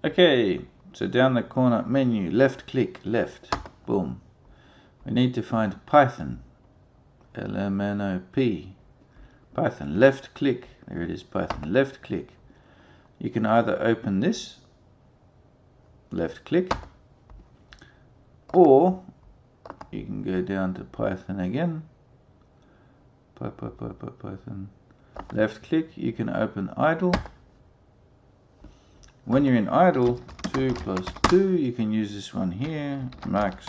Okay, so down the corner menu, left click, left, boom. We need to find Python, LMNOP, Python, left click, there it is, Python, left click. You can either open this, left click, or you can go down to Python again, Python, left click, you can open idle. When you're in idle, 2 plus 2, you can use this one here, max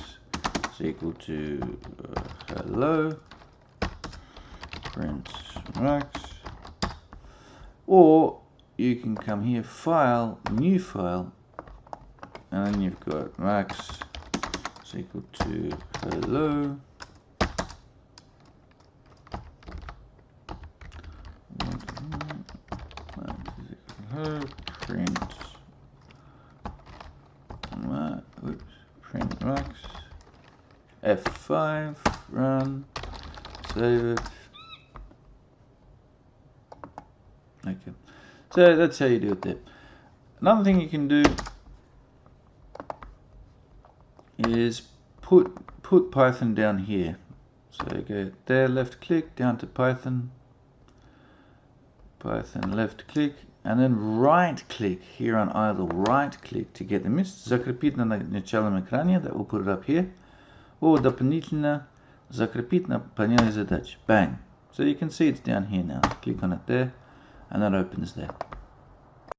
is equal to hello, print max, or you can come here, file, new file, and then you've got max is equal to hello, print print max, F5, run, save it. Okay, so that's how you do it there. Another thing you can do is put Python down here. So go there, left click, down to Python, left click, and then right click here on idle, right click to get the mist. Закрепить на началом экране, that will put it up here. Or дополнительно закрепить на панели задач. Bang. So you can see it's down here now. Click on it there, and that opens there.